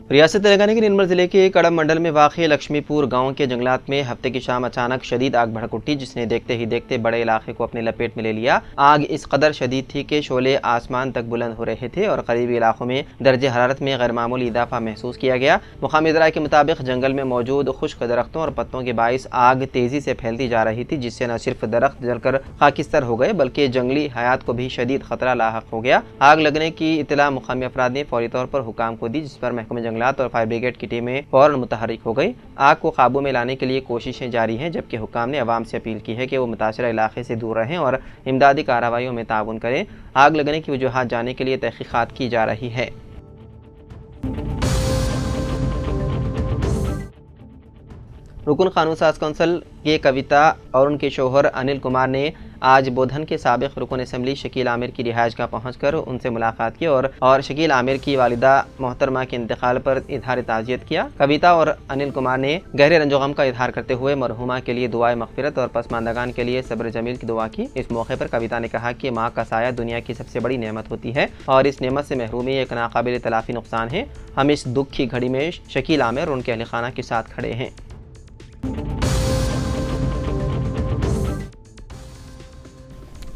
रियासत तेलंगाना के निर्मल जिले के कड़म मंडल में वाक़ लक्ष्मीपुर गांव के जंगलात में हफ्ते की शाम अचानक शदीद आग भड़क उठी, जिसने देखते ही देखते बड़े इलाके को अपने लपेट में ले लिया। आग इस कदर शदीद थी कि शोले आसमान तक बुलंद हो रहे थे और करीबी इलाकों में दर्जे हरारत में गैर मामूली इजाफा महसूस किया गया। मुकामी ज़राए के मुताबिक जंगल में मौजूद खुश्क दरख्तों और पत्तों के बाइस आग तेज़ी से फैलती जा रही थी, जिससे न सिर्फ दरख्त जलकर खाकिस्तर हो गए बल्कि जंगली हयात को भी शदीद खतरा लाहक हो गया। आग लगने की इतला मुकामी अफराद ने फौरी तौर पर हुकाम को दी, जिस पर महकमा जंगलात और फायर ब्रिगेड की टीमें फौरन मुतहरिक हो गई। आग को काबू में लाने के लिए कोशिशें जारी हैं, जबकि हुकाम ने अवाम से अपील की है कि वो मुतासरा इलाके से दूर रहें और इमदादी कार्रवाइयों में ताउन करें। आग लगने की वजूहात जानने के लिए तहकीकात की जा रही है। रुकन कानून साज कौंसिल के कविता और उनके शोहर अनिल कुमार ने आज बोधन के साबिक रुकन असम्बली शकील आमिर की रिहाइशगाह पहुंचकर उनसे मुलाकात की और शकील आमिर की वालिदा मोहतरमा के इंतकाल पर इजहार ताज़ियत किया। कविता और अनिल कुमार ने गहरे रंजोगम का इजहार करते हुए मरहुमा के लिए दुआए मगफिरत और पसमानदगान के लिए सब्र जमील की दुआ की। इस मौके पर कविता ने कहा कि माँ का साया दुनिया की सबसे बड़ी नेमत होती है और इस नेमत से महरूमी एक नाकाबिल तलाफी नुकसान है। हम इस दुख की घड़ी में शकील आमिर और उनके अहल खाना के साथ खड़े हैं।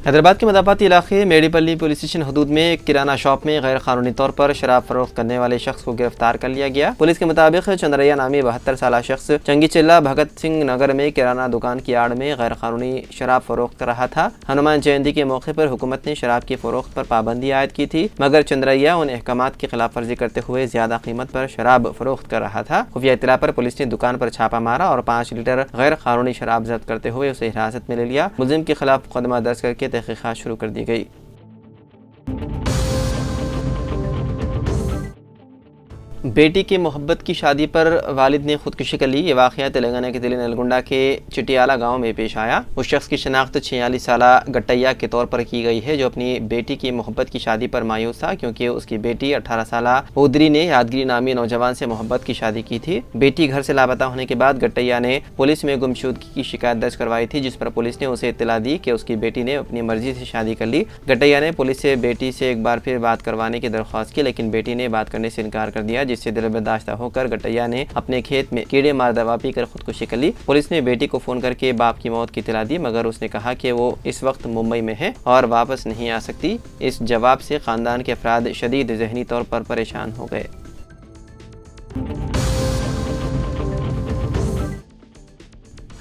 हैदराबाद के मदापाती इलाके मेडीपल्ली पुलिस स्टेशन हदूद में एक किराना शॉप में गैर कानूनी तौर पर शराब फरोख्त करने वाले शख्स को गिरफ्तार कर लिया गया। पुलिस के मुताबिक चंद्रैया नामी 72 साल शख्स चंगीचिल्ला भगत सिंह नगर में किराना दुकान की आड़ में गैर कानूनी शराब फरोख्त कर रहा था। हनुमान जयंती के मौके पर हुकूमत ने शराब की फरोख्त पर पाबंदी आयद की थी, मगर चंद्रैया उन अहकामात की खिलाफ वर्जी करते हुए ज्यादा कीमत पर शराब फरोख्त कर रहा था। खुफिया इत्तला पर पुलिस ने दुकान पर छापा मारा और 5 लीटर गैर कानूनी शराब जब्त करते हुए उसे हिरासत में ले लिया। मुलजिम के खिलाफ मुकदमा दर्ज करके तहकीकात शुरू कर दी गई। बेटी की मोहब्बत की शादी पर वालिद ने खुदकुशी कर ली। ये वाक़या तेलंगाना के जिले नलगुंडा के चिटियाला गांव में पेश आया। उस शख्स की शनाख्त 46 साल गट्टैया के तौर पर की गई है, जो अपनी बेटी की मोहब्बत की शादी पर मायूस था, क्योंकि उसकी बेटी 18 साल उदरी ने यादगिरी नामी नौजवान से मोहब्बत की शादी की थी। बेटी घर से लापता होने के बाद गट्टैया ने पुलिस में गुमशुदगी की शिकायत दर्ज करवाई थी, जिस पर पुलिस ने उसे इत्तला दी कि उसकी बेटी ने अपनी मर्जी से शादी कर ली। गट्टैया ने पुलिस से बेटी से एक बार फिर बात करवाने की दरख्वास्त की, लेकिन बेटी ने बात करने से इनकार कर दिया, जिससे दिल बर्दाश्ता होकर गट्टैया ने अपने खेत में कीड़े मार दवा पीकर खुदकुशी कर ली। पुलिस ने बेटी को फोन करके बाप की मौत की इत्तला दी, मगर उसने कहा कि वो इस वक्त मुंबई में है और वापस नहीं आ सकती। इस जवाब से खानदान के अफराद शदीद जहनी तौर पर परेशान हो गए।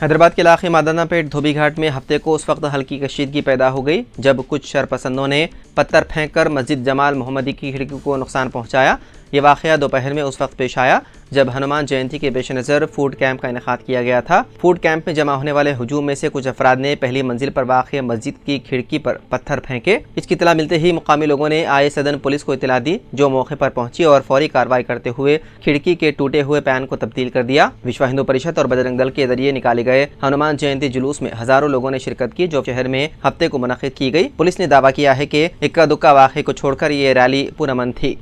हैदराबाद के इलाके मादाना पेट धोबी घाट में हफ्ते को उस वक्त हल्की कशीदगी पैदा हो गई जब कुछ शरपसंदों ने पत्थर फेंककर मस्जिद जमाल मोहम्मदी की खिड़की को नुकसान पहुंचाया। ये वाक़या दोपहर में उस वक्त पेश आया जब हनुमान जयंती के पेश नज़र फूड कैंप का इनेकाद किया गया था। फूड कैंप में जमा होने वाले हजूम में से कुछ अफराद ने पहली मंजिल पर वाक़ मस्जिद की खिड़की पर पत्थर फेंके। इसकी इत्तला मिलते ही मुकामी लोगों ने आए सदन पुलिस को इत्तला दी, जो मौके पर पहुंची और फौरी कार्रवाई करते हुए खिड़की के टूटे हुए पैन को तब्दील कर दिया। विश्व हिंदू परिषद और बजरंग दल के जरिए निकाले गए हनुमान जयंती जुलूस में हजारों लोगों ने शिरकत की, जो शहर में हफ्ते को मुनक़िद की गई। पुलिस ने दावा किया है कि इक्का दुक्का वाक़े को छोड़कर ये रैली पुरअमन थी।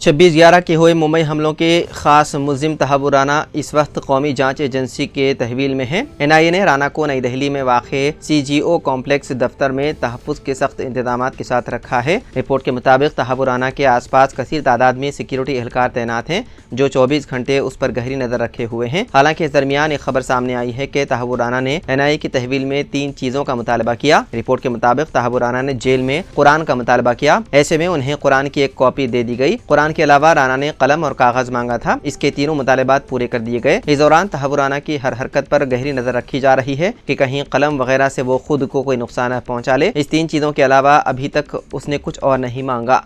26/11 के हुए मुंबई हमलों के खास मुलजिम तहव्वुर राना इस वक्त कौमी जांच एजेंसी के तहवील में है। NIA ने राना को नई दिल्ली में वाक़े CGO कॉम्प्लेक्स दफ्तर में तहफ़्फ़ुज़ के सख्त इंतजाम के साथ रखा है। रिपोर्ट के मुताबिक तहव्वुर राना के आसपास कसीर तादाद में सिक्योरिटी एहलकार तैनात हैं, जो 24 घंटे उस पर गहरी नज़र रखे हुए हैं। हालांकि इस दरमियान एक खबर सामने आई है कि तहव्वुर राना ने NIA की तहवील में 3 चीज़ों का मुतालबा किया। रिपोर्ट के मुताबिक तहव्वुर राना ने जेल में कुरान का मुतालबा किया। ऐसे में उन्हें कुरान की एक कॉपी दे दी गई। कुरान के अलावा राना ने कलम और कागज मांगा था। इसके तीनों मुतालबात पूरे कर दिए गए। इस दौरान तहव्वुर राना की हर हरकत पर गहरी नजर रखी जा रही है कि कहीं कलम वगैरह से वो खुद को कोई नुकसान न पहुंचा ले। इस 3 चीजों के अलावा अभी तक उसने कुछ और नहीं मांगा।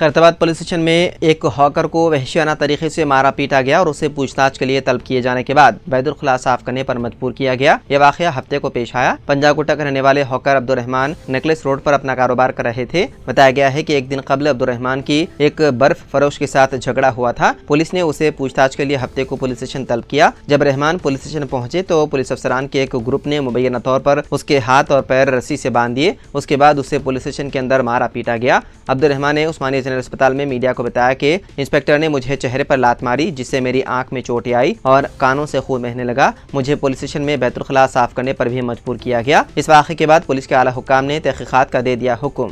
खैरताबाद पुलिस स्टेशन में एक हॉकर को वहशियाना तरीके से मारा पीटा गया और उसे पूछताछ के लिए तलब किए जाने के बाद बैतुल खुला साफ करने पर मजबूर किया गया। यह वाकया हफ्ते को पेश आया। पंजाब गुट्टा के रहने वाले हॉकर अब्दुर्रहमान नेकलेस रोड पर अपना कारोबार कर रहे थे। बताया गया है कि एक दिन कबल अब्दुर्रहमान की एक बर्फ फरोश के साथ झगड़ा हुआ था। पुलिस ने उसे पूछताछ के लिए हफ्ते को पुलिस स्टेशन तलब किया। जब रहमान पुलिस स्टेशन पहुंचे तो पुलिस अफसरान के एक ग्रुप ने मुबैना तौर पर उसके हाथ और पैर रस्सी से बांध दिए। उसके बाद उसे पुलिस स्टेशन के अंदर मारा पीटा गया। अब्दुर्रहमान ने उस्मानिया जनरल अस्पताल में मीडिया को बताया कि इंस्पेक्टर ने मुझे चेहरे पर लात मारी, जिससे मेरी आंख में चोट आई और कानों से खून बहने लगा। मुझे पुलिस स्टेशन में बैतुल खुला साफ करने पर भी मजबूर किया गया। इस वाक़े के बाद पुलिस के आला हुक्काम ने तहकीकात का दे दिया हुक्म।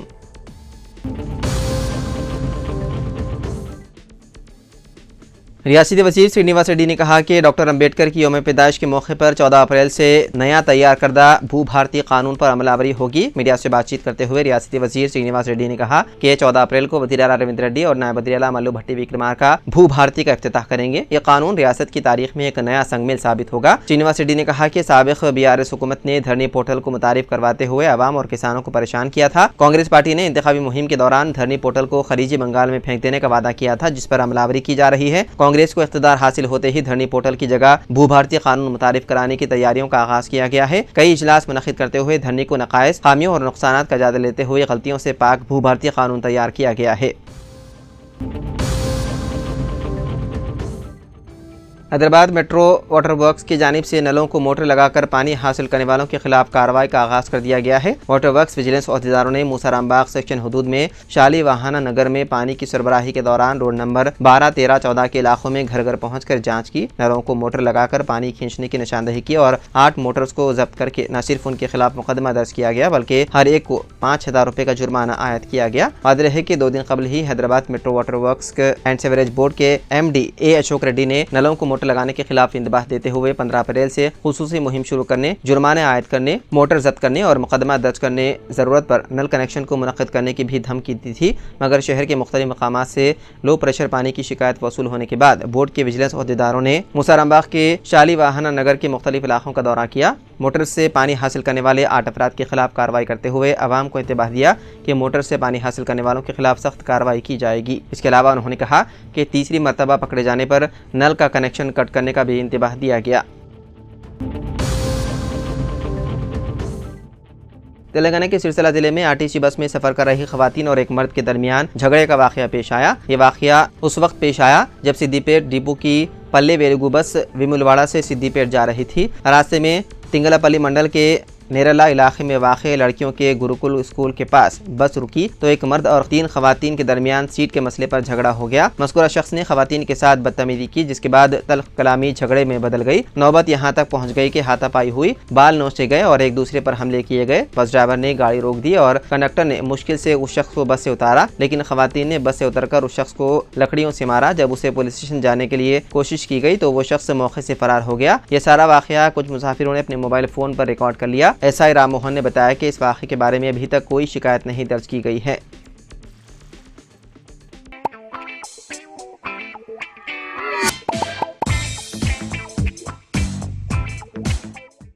रियासती वज़ीर श्रीनिवास रेड्डी ने कहा कि डॉक्टर अम्बेडकर की यौम पैदाइश के मौके पर 14 अप्रैल से नया तैयार करदा भू भारतीय कानून पर अमलावरी होगी। मीडिया से बातचीत करते हुए रियासती वज़ीर श्रीनिवास रेड्डी ने कहा कि 14 अप्रैल को वज़ीर आला रविंद्र रेड्डी और नायब वज़ीर आला मल्लू भट्टी विक्रमार्का भू भारती का इफ्तिताह करेंगे। ये कानून रियासत की तारीख में एक नया संगमिल साबित होगा। श्रीनिवास रेड्डी ने कहा कि साबिक़ BRS हुकूमत ने धरनी पोर्टल को मुतारिफ करवाते हुए अवाम और किसानों को परेशान किया था। कांग्रेस पार्टी ने इंतखाबी मुहिम के दौरान धरनी पोर्टल को खलीजी बंगाल में फेंक देने का वादा किया था, जिस पर अमलावरी की जा रही है। कांग्रेस को इख्तिदार हासिल होते ही धरनी पोर्टल की जगह भू भारतीय कानून मुतारिफ कराने की तैयारियों का आगाज किया गया है। कई इजलास मुनक़िद करते हुए धरनी को नक़ाइस, खामियों और नुकसानात का जायजा लेते हुए गलतियों से पाक भू भारतीय कानून तैयार किया गया है। हैदराबाद मेट्रो वाटर वर्क्स की जानिब से नलों को मोटर लगाकर पानी हासिल करने वालों के खिलाफ कार्रवाई का आगाज कर दिया गया है। वाटर वर्क्स विजिलेंस अहदेदारों ने मूसाराम बाग सेक्शन हदूद में शाली वाहाना नगर में पानी की सरबराही के दौरान रोड नंबर 12, 13, 14 के इलाकों में घर घर पहुंचकर जांच की। नलों को मोटर लगाकर पानी खींचने की निशानदही की और 8 मोटर्स को जब्त करके न सिर्फ उनके खिलाफ मुकदमा दर्ज किया गया बल्कि हर एक को 5,000 रुपये का जुर्माना आयद किया गया। वादे है कि 2 दिन कबल ही Hyderabad metro water works and sewerage board के MD A अशोक रेड्डी ने नलों को मोटर लगाने के खिलाफ इंतबाह देते हुए 15 अप्रैल से खुसूसी मुहिम शुरू करने, जुर्माने आयद करने, मोटर जब्त करने और मुकदमा दर्ज करने, जरूरत पर नल कनेक्शन को मुनक्किद करने की भी धमकी दी थी। मगर शहर के मुख्तलिफ मकामात से लो प्रेशर पानी की शिकायत वसूल होने के बाद बोर्ड के विजिलेंस अहदेदारों ने मूसाराम बाग के शाली वाहाना नगर के मुख्तलिफ इलाकों का दौरा किया। मोटर से पानी हासिल करने वाले 8 अफराद के खिलाफ कार्रवाई करते हुए अवाम को इंतबाह दिया कि मोटर से पानी हासिल करने वालों के खिलाफ सख्त कार्रवाई की जाएगी। इसके अलावा उन्होंने कहा कि तीसरी मरतबा पकड़े जाने पर नल का कनेक्शन कट करने का भी इंतबाह दिया गया। तेलंगाना के सिरसिला जिले में RTC बस में सफर कर रही खवातीन और एक मर्द के दरमियान झगड़े का वाकया पेश आया। ये वाकया उस वक्त पेश आया जब सिद्दीपेट डिपो की पल्ले वेलुगु बस विमुलवाड़ा से सिद्दीपेट जा रही थी। रास्ते में तिंगलापल्ली मंडल के नेरला इलाके में वाक़े लड़कियों के गुरुकुल स्कूल के पास बस रुकी तो एक मर्द और 3 खवातीन के दरमियान सीट के मसले पर झगड़ा हो गया। मज़कूरा शख्स ने खवातीन के साथ बदतमीजी की, जिसके बाद तल्ख कलामी झगड़े में बदल गई। नौबत यहाँ तक पहुँच गई कि हाथापाई हुई, बाल नोचे गए और एक दूसरे पर हमले किए गए। बस ड्राइवर ने गाड़ी रोक दी और कंडक्टर ने मुश्किल से उस शख्स को बस से उतारा, लेकिन खवातीन ने बस से उतरकर उस शख्स को लकड़ियों से मारा। जब उसे पुलिस स्टेशन जाने के लिए कोशिश की गई तो वो शख्स मौके से फरार हो गया। ये सारा वाकया कुछ मुसाफिरों ने अपने मोबाइल फ़ोन पर रिकॉर्ड कर लिया। SI राम मोहन ने बताया कि इस वाक़े के बारे में अभी तक कोई शिकायत नहीं दर्ज की गई है।